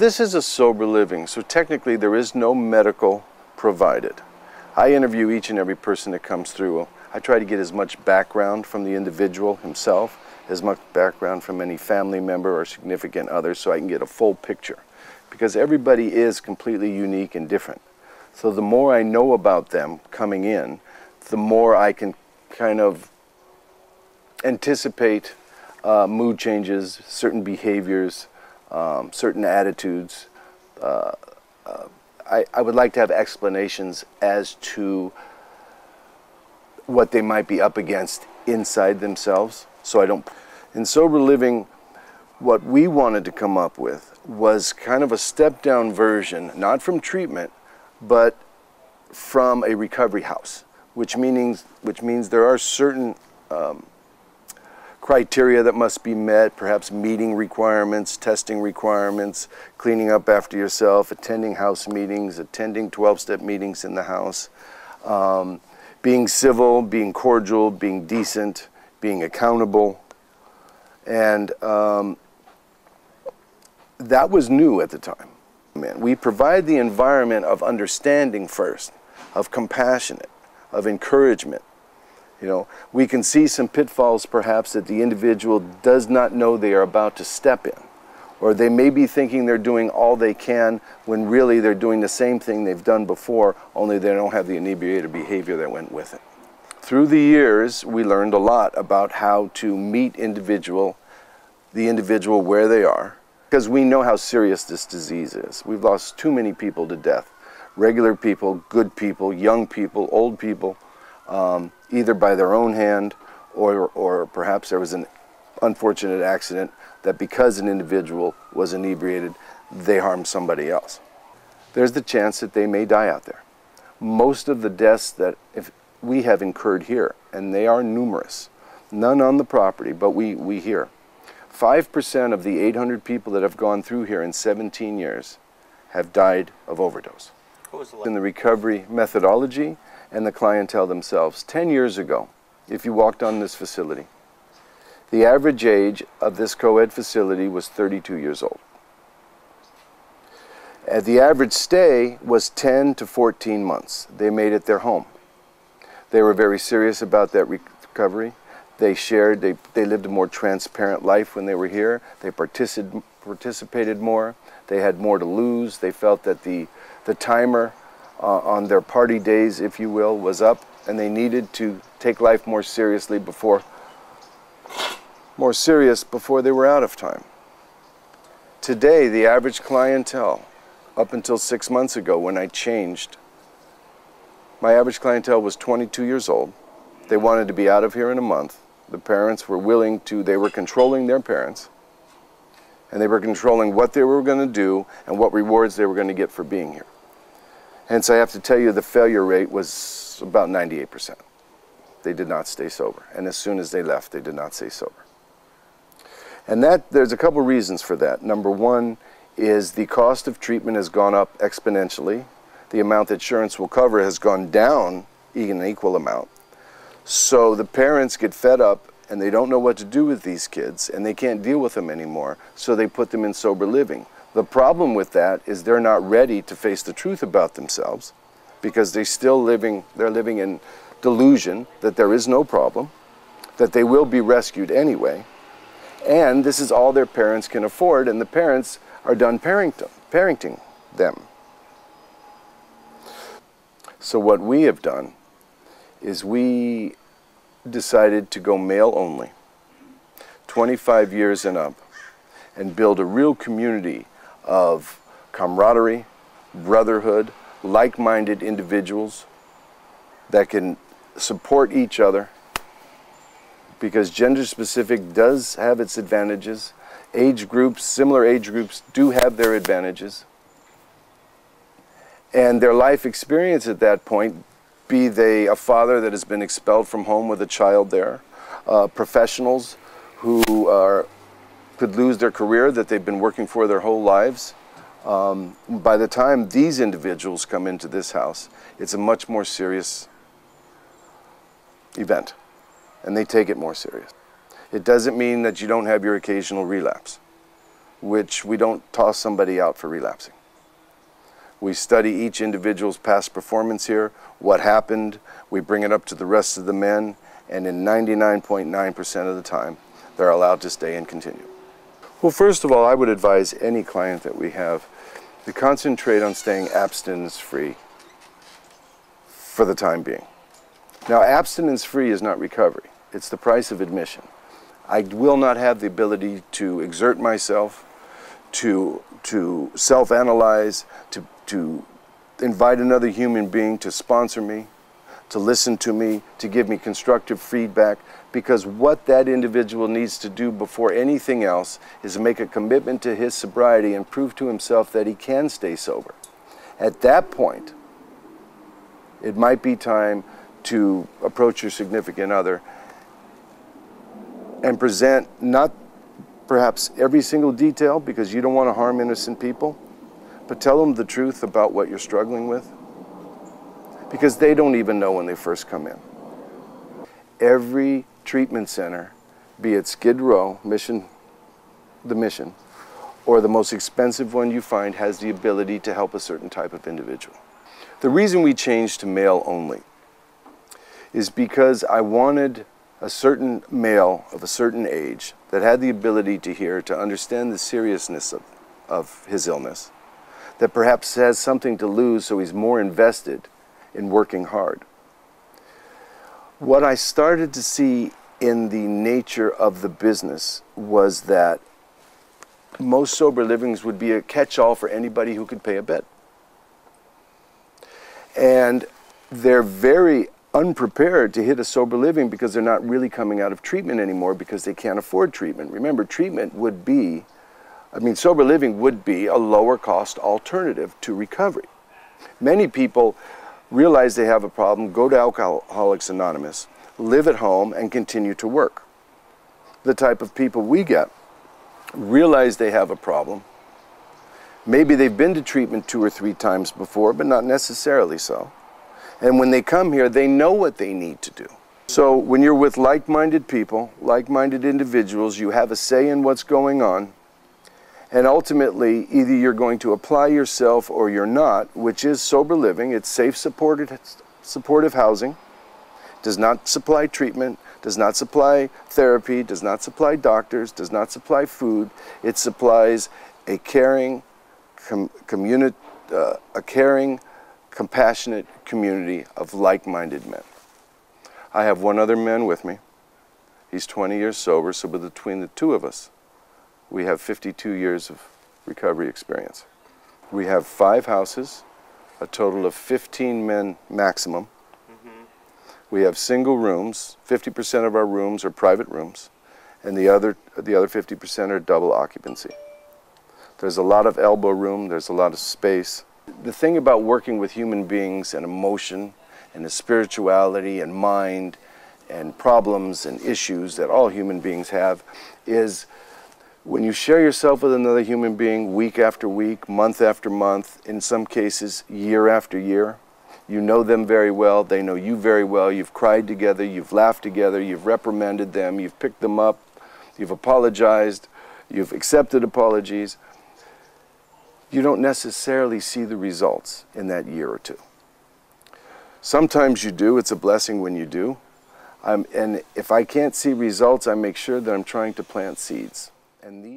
This is a sober living, so technically there is no medical provided. I interview each and every person that comes through. I try to get as much background from the individual himself, as much background from any family member or significant other, so I can get a full picture. Because everybody is completely unique and different. So the more I know about them coming in, the more I can kind of anticipate mood changes, certain behaviors, certain attitudes. I would like to have explanations as to what they might be up against inside themselves. So I don't. In sober living, what we wanted to come up with was kind of a step-down version, not from treatment, but from a recovery house, which means there are certain criteria that must be met, perhaps meeting requirements, testing requirements, cleaning up after yourself, attending house meetings, attending 12-step meetings in the house, being civil, being cordial, being decent, being accountable. And that was new at the time. We provide the environment of understanding first, of compassionate, of encouragement. You know, we can see some pitfalls perhaps that the individual does not know they are about to step in. Or they may be thinking they're doing all they can when really they're doing the same thing they've done before, only they don't have the inebriated behavior that went with it. Through the years, we learned a lot about how to meet the individual where they are, because we know how serious this disease is. We've lost too many people to death. Regular people, good people, young people, old people, either by their own hand or perhaps there was an unfortunate accident that because an individual was inebriated, they harmed somebody else. There's the chance that they may die out there. Most of the deaths that we have incurred here, and they are numerous, none on the property, but we hear. 5% of the 800 people that have gone through here in 17 years have died of overdose. In the recovery methodology and the clientele themselves. 10 years ago, if you walked on this facility, the average age of this co-ed facility was 32 years old. The average stay was 10 to 14 months. They made it their home. They were very serious about that recovery. They shared, they lived a more transparent life when they were here. They participated more. They had more to lose. They felt that the timer on their party days, if you will, was up, and they needed to take life more seriously before they were out of time. Today, the average clientele, up until 6 months ago when I changed, my average clientele was 22 years old. They wanted to be out of here in a month. The parents were willing to, they were controlling their parents, and they were controlling what they were going to do and what rewards they were going to get for being here. Hence, I have to tell you the failure rate was about 98%. They did not stay sober, and as soon as they left, they did not stay sober. And there's a couple reasons for that. Number one is the cost of treatment has gone up exponentially. The amount that insurance will cover has gone down in an equal amount. So the parents get fed up and they don't know what to do with these kids and they can't deal with them anymore, so they put them in sober living. The problem with that is they're not ready to face the truth about themselves because they're living in delusion that there is no problem, that they will be rescued anyway, and this is all their parents can afford, and the parents are done parenting them. So what we have done is we decided to go male only, 25 years and up, and build a real community of camaraderie, brotherhood, like-minded individuals that can support each other, because gender-specific does have its advantages. Age groups, similar age groups, do have their advantages. And their life experience at that point, be they a father that has been expelled from home with a child there, professionals who could lose their career that they've been working for their whole lives. By the time these individuals come into this house, it's a much more serious event, and they take it more serious. It doesn't mean that you don't have your occasional relapse. which we don't toss somebody out for relapsing. We study each individual's past performance here, what happened, we bring it up to the rest of the men, and in 99.9% of the time, they're allowed to stay and continue. Well, first of all, I would advise any client that we have to concentrate on staying abstinence-free for the time being. Now, abstinence-free is not recovery. It's the price of admission. I will not have the ability to exert myself, to self-analyze, to invite another human being to sponsor me, to listen to me, to give me constructive feedback, because what that individual needs to do before anything else is make a commitment to his sobriety and prove to himself that he can stay sober. At that point, it might be time to approach your significant other and present not perhaps every single detail, because you don't want to harm innocent people, but tell them the truth about what you're struggling with, because they don't even know when they first come in. Every treatment center, be it Skid Row, the Mission, or the most expensive one you find, has the ability to help a certain type of individual. The reason we changed to male only is because I wanted a certain male of a certain age that had the ability to hear, to understand the seriousness of his illness, that perhaps has something to lose, so he's more invested in working hard. What I started to see in the nature of the business was that most sober livings would be a catch-all for anybody who could pay a bed. And they're very unprepared to hit a sober living because they're not really coming out of treatment anymore because they can't afford treatment. Remember, treatment would be, sober living would be a lower cost alternative to recovery. Many people realize they have a problem, go to Alcoholics Anonymous, live at home, and continue to work. The type of people we get realize they have a problem. Maybe they've been to treatment 2 or 3 times before, but not necessarily so. And when they come here, they know what they need to do. So when you're with like-minded people, like-minded individuals, you have a say in what's going on. And ultimately, either you're going to apply yourself or you're not, which is sober living. It's safe, supportive housing, does not supply treatment, does not supply therapy, does not supply doctors, does not supply food. It supplies a caring, compassionate community of like-minded men. I have one other man with me. He's 20 years sober, so between the two of us, we have 52 years of recovery experience. We have 5 houses, a total of 15 men maximum. We have single rooms. 50% of our rooms are private rooms, and the other 50% are double occupancy. There's a lot of elbow room, there's a lot of space. The thing about working with human beings and emotion and the spirituality and mind and problems and issues that all human beings have is when you share yourself with another human being week after week, month after month, in some cases year after year, you know them very well, they know you very well, you've cried together, you've laughed together, you've reprimanded them, you've picked them up, you've apologized, you've accepted apologies. You don't necessarily see the results in that year or 2. Sometimes you do. It's a blessing when you do. And if I can't see results, I make sure that I'm trying to plant seeds. And these